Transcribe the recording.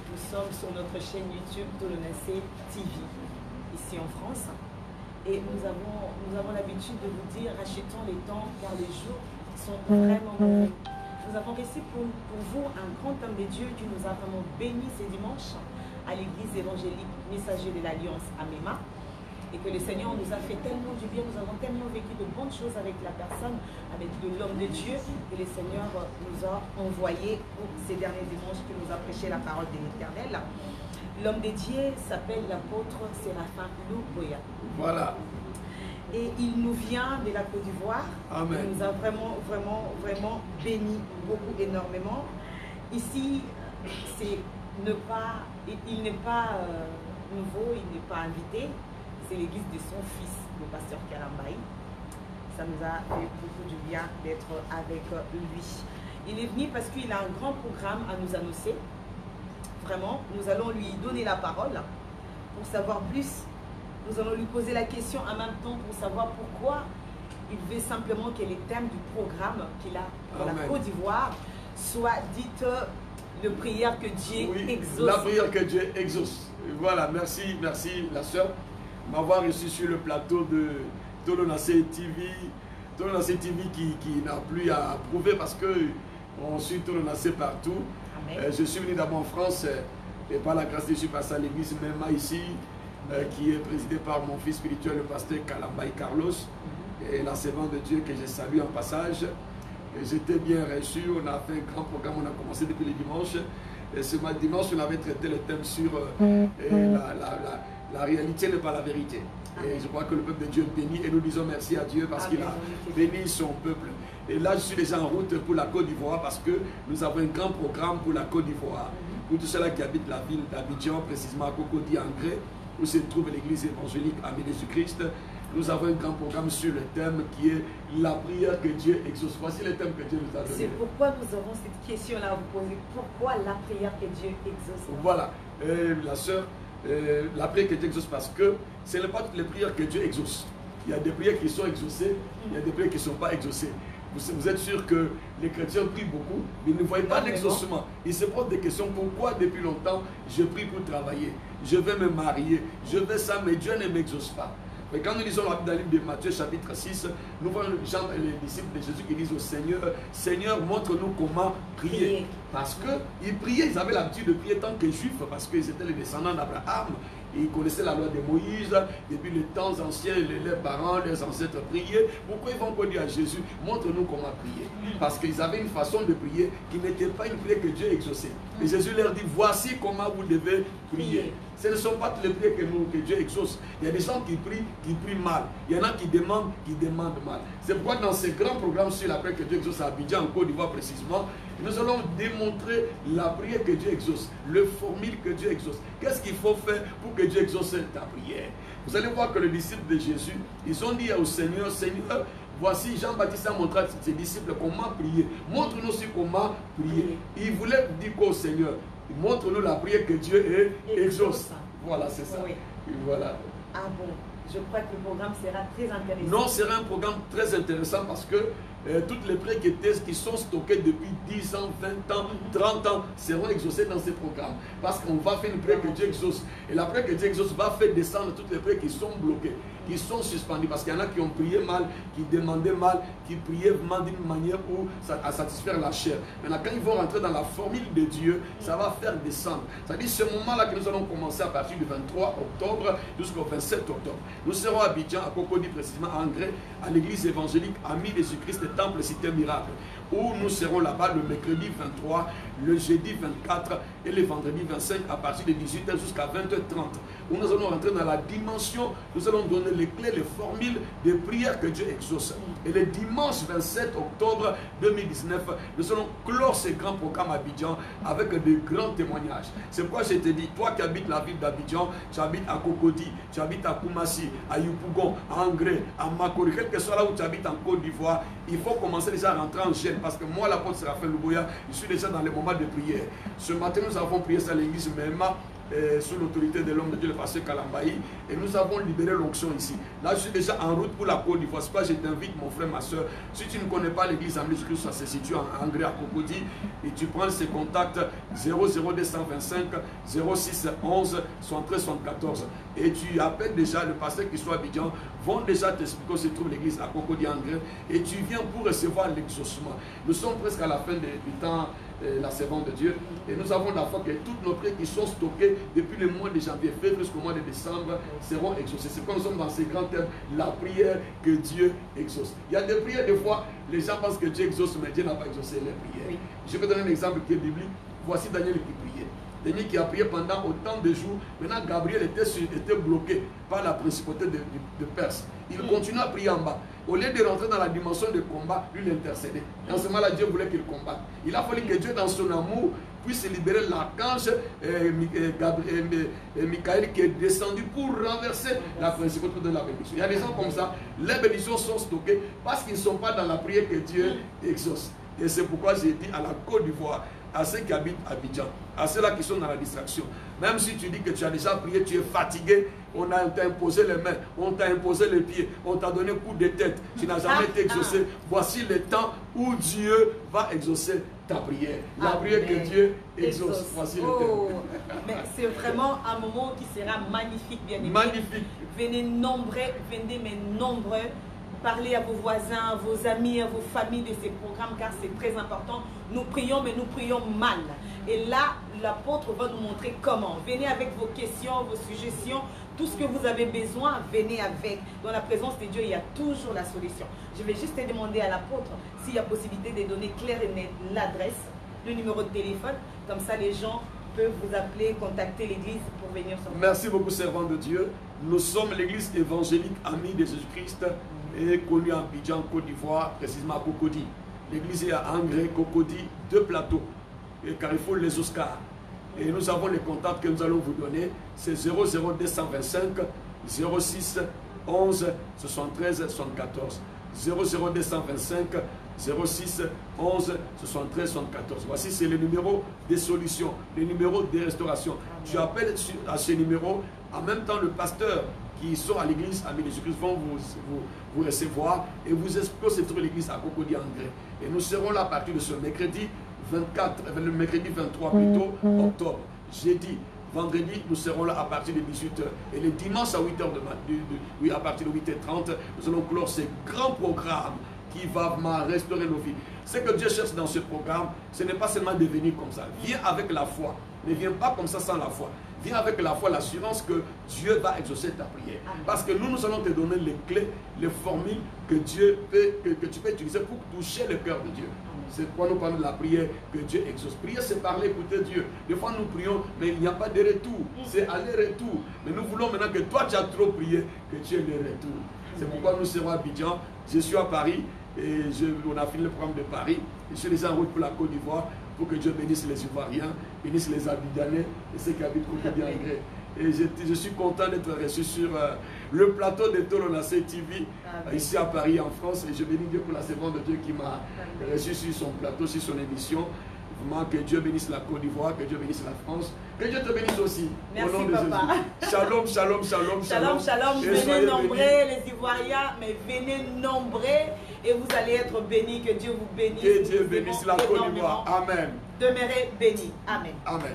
Nous sommes sur notre chaîne YouTube Tolonacé TV, ici en France. Et nous avons l'habitude de vous dire, rachetons les temps car les jours sont vraiment mauvais. Nous avons reçu pour vous un grand homme de Dieu qui nous a vraiment bénis ce dimanche à l'église évangélique Messager de l'Alliance à Mema. Et que le Seigneur nous a fait tellement du bien, nous avons tellement vécu de bonnes choses avec la personne, avec l'homme de Dieu, que le Seigneur nous a envoyé pour ces derniers dimanches qui nous a prêché la parole de l'Éternel. L'homme de Dieu s'appelle l'apôtre Séraphin Louboya. Voilà. Et il nous vient de la Côte d'Ivoire. Il nous a vraiment béni beaucoup, énormément. Ici, il n'est pas nouveau, il n'est pas invité. C'est l'église de son fils, le pasteur Kalambaï. Ça nous a fait beaucoup du bien d'être avec lui. Il est venu parce qu'il a un grand programme à nous annoncer. Vraiment, nous allons lui donner la parole pour savoir plus. Nous allons lui poser la question en même temps pour savoir pourquoi il veut simplement que les thèmes du programme qu'il a pour la Côte d'Ivoire soient dites de prière que Dieu exauce. La prière que Dieu exauce. Voilà, merci la sœur m'avoir reçu sur le plateau de Tolonacé TV. Tolonacé TV qui n'a plus à prouver parce qu'on suit Tolonacé partout. Je suis venu d'abord en France et par la grâce de Dieu, je suis passé à l'église Mema ici, qui est présidée par mon fils spirituel, le pasteur Kalambaï Carlos, et la servante de Dieu que j'ai salué en passage. J'étais bien reçu, on a fait un grand programme, on a commencé depuis le dimanche. Et ce dimanche, on avait traité le thème sur la réalité n'est pas la vérité. Et je crois que le peuple de Dieu bénit et nous disons merci à Dieu parce qu'il a béni son peuple. Et là, je suis déjà en route pour la Côte d'Ivoire parce que nous avons un grand programme pour la Côte d'Ivoire. Pour tous ceux-là qui habitent la ville d'Abidjan, précisément à Cocody, en Grès, où se trouve l'église évangélique Amis Jésus-Christ, nous avons un grand programme sur le thème qui est la prière que Dieu exauce. Voici le thème que Dieu nous a donné. C'est pourquoi nous avons cette question-là à vous poser. Pourquoi la prière que Dieu exauce? Voilà, la sœur. La prière que Dieu exauce parce que ce n'est pas toutes les prières que Dieu exauce. Il y a des prières qui sont exaucées, il y a des prières qui ne sont pas exaucées. Vous êtes sûr que les chrétiens prient beaucoup, mais ils ne voient pas l'exaucement. Ils se posent des questions. Pourquoi depuis longtemps je prie pour travailler, je vais me marier, je veux ça, mais Dieu ne m'exauce pas. Mais quand nous lisons la Bible dans le livre de Matthieu chapitre 6, nous voyons les disciples de Jésus qui disent au Seigneur, Seigneur, montre-nous comment prier. Parce qu'ils priaient, ils avaient l'habitude de prier tant que juifs, parce qu'ils étaient les descendants d'Abraham. Ils connaissaient la loi de Moïse, depuis les temps anciens, leurs parents, leurs ancêtres priaient. Pourquoi ils vont pas dire à Jésus, montre-nous comment prier? Parce qu'ils avaient une façon de prier qui n'était pas une prière que Dieu exauçait. Et Jésus leur dit, voici comment vous devez prier. Ce ne sont pas toutes les prières que Dieu exauce. Il y a des gens qui prient mal. Il y en a qui demandent mal. C'est pourquoi dans ce grand programme sur la prière que Dieu exauce à Abidjan, en Côte d'Ivoire précisément, nous allons démontrer la prière que Dieu exauce, le formule que Dieu exauce. Qu'est-ce qu'il faut faire pour que Dieu exauce ta prière? Vous allez voir que les disciples de Jésus, ils ont dit au Seigneur, Seigneur, voici Jean-Baptiste a montré à ses disciples comment prier. Montre-nous aussi comment prier. Il voulait dire qu'au Seigneur, montre-nous la prière que Dieu exauce. Voilà, c'est ça. Oui. Voilà. Ah bon, je crois que le programme sera très intéressant. Non, c'est un programme très intéressant parce que toutes les prières qui sont stockées depuis 10 ans, 20 ans, 30 ans seront exaucées dans ces programmes. Parce qu'on va faire une prière que Dieu exauce. Et la prière que Dieu exauce va faire descendre toutes les prières qui sont bloquées, qui sont suspendues. Parce qu'il y en a qui ont prié mal, qui demandaient mal, qui priaient vraiment d'une manière à satisfaire la chair. Maintenant, quand ils vont rentrer dans la formule de Dieu, ça va faire descendre. C'est-à-dire ce moment-là que nous allons commencer à partir du 23 octobre jusqu'au 27 octobre. Nous serons à Abidjan, à Cocody précisément, à Angré, à l'église évangélique Amis Jésus-Christ, Temple Cité Miracle, où nous serons là-bas le mercredi 23, le jeudi 24 et le vendredi 25 à partir de 18h jusqu'à 20h30, où nous allons rentrer dans la dimension, nous allons donner les clés, les formules de prière que Dieu exauce. Et le dimanche 27 octobre 2019, nous allons clore ce grand programme à Abidjan avec de grands témoignages. C'est pourquoi je te dis, toi qui habites la ville d'Abidjan, tu habites à Cocody, tu habites à Koumassi, à Yopougon, à Angré, à Makori, quel que soit là où tu habites en Côte d'Ivoire, il faut commencer déjà à rentrer en gêne parce que moi, l'apôtre Séraphin Louboya, je suis déjà dans les moments de prière. Ce matin, nous avons prié ça à l'église Mema sous l'autorité de l'homme de Dieu, le pasteur Kalambaï, et nous avons libéré l'onction ici. Là, je suis déjà en route pour la Côte d'Ivoire. C'est pourquoi je t'invite, mon frère, ma soeur. Si tu ne connais pas l'église Amis Jésus-Christ, ça se situe en Angré à Cocody, et tu prends ces contacts 00225 06 11 73 74 et tu appelles déjà le pasteur qui soit à Abidjan, vont déjà t'expliquer où se trouve l'église à Cocody Angré, et tu viens pour recevoir l'exaucement. Nous sommes presque à la fin du temps, la servante de Dieu, et nous avons la foi que toutes nos prières qui sont stockées depuis le mois de janvier, février jusqu'au mois de décembre seront exaucées. C'est quand nous sommes dans ces grands thèmes, la prière que Dieu exauce. Il y a des prières, des fois, les gens pensent que Dieu exauce, mais Dieu n'a pas exaucé les prières. Oui. Je vais donner un exemple qui est biblique. Voici Daniel qui priait. Daniel qui a prié pendant autant de jours. Maintenant, Gabriel était bloqué par la principauté de Perse. Il continue à prier en bas. Au lieu de rentrer dans la dimension de combat, lui l'intercédait. Et en ce moment-là, Dieu voulait qu'il combatte. Il a fallu que Dieu, dans son amour, puisse libérer l'archange Michael qui est descendu pour renverser la principauté de la bénédiction. Il y a des gens comme ça, les bénédictions sont stockées parce qu'ils ne sont pas dans la prière que Dieu exauce. Et c'est pourquoi j'ai dit à la Côte d'Ivoire, à ceux qui habitent à Abidjan, à ceux-là qui sont dans la distraction, même si tu dis que tu as déjà prié, tu es fatigué, on t'a imposé les mains, on t'a imposé les pieds, on t'a donné coup de tête, tu n'as jamais été exaucé. Voici le temps où Dieu va exaucer ta prière. La prière que Dieu exauce. Voici le temps. Mais c'est vraiment un moment qui sera magnifique, bien aimé. Magnifique. Venez nombreux, venez mais nombreux. Parlez à vos voisins, à vos amis, à vos familles de ces programmes, car c'est très important. Nous prions, mais nous prions mal. Et là, l'apôtre va nous montrer comment. Venez avec vos questions, vos suggestions, tout ce que vous avez besoin, venez avec. Dans la présence de Dieu, il y a toujours la solution. Je vais juste te demander à l'apôtre s'il y a possibilité de donner clair et net l'adresse, le numéro de téléphone. Comme ça, les gens peuvent vous appeler, contacter l'église pour venir sur. Merci beaucoup, servant de Dieu. Nous sommes l'église évangélique Amis de Jésus-Christ, et connue à Abidjan, Côte d'Ivoire, précisément à Cocody. L'église est à Angré, Cocody, 2 plateaux, et Carrefour Les Oscars. Et nous avons les contacts que nous allons vous donner. C'est 00225 06 11 73 74. 00225 06 11 73 74. Voici, c'est le numéro des solutions, le numéro des restaurations. Tu appelles à ce numéro. En même temps, le pasteur qui sont à l'église Amis de Jésus-Christ vont vous recevoir et vous expliquer où se trouve l'église à Cocody Angré. Et nous serons là à partir de ce mercredi 24, le mercredi 23 plutôt, octobre. Jeudi, vendredi, nous serons là à partir de 18h. Et le dimanche à 8h à partir de 8h30, nous allons clore ce grand programme qui va vraiment restaurer nos vies. Ce que Dieu cherche dans ce programme, ce n'est pas seulement de venir comme ça. Viens avec la foi. Ne viens pas comme ça sans la foi. Viens avec la foi, l'assurance que Dieu va exaucer ta prière. Parce que nous allons te donner les clés, les formules que tu peux utiliser pour toucher le cœur de Dieu. C'est pourquoi nous parlons de la prière que Dieu exauce. Prier, c'est parler, écouter Dieu. Des fois, nous prions, mais il n'y a pas de retour. C'est aller-retour. Mais nous voulons maintenant que toi, tu as trop prié, que tu aies le retour. C'est pourquoi nous serons à Abidjan. Je suis à Paris et on a fini le programme de Paris. Je suis déjà en route pour la Côte d'Ivoire pour que Dieu bénisse les Ivoiriens, bénisse les Abidjanais et ceux qui habitent Cocody Angré. Et je suis content d'être reçu sur le plateau de Tolonacé TV, ici à Paris, en France. Et je bénis Dieu pour la servante de Dieu qui m'a reçu sur son plateau, sur son émission. Vraiment, que Dieu bénisse la Côte d'Ivoire, que Dieu bénisse la France. Que Dieu te bénisse aussi. Merci, au nom de papa. Jésus. Shalom, shalom, shalom, shalom. Shalom, venez nombreux, les Ivoiriens, mais venez nombreux et vous allez être bénis. Que Dieu vous bénisse. Que Dieu bénisse la Côte d'Ivoire. Amen. Demeurez bénis. Amen. Amen.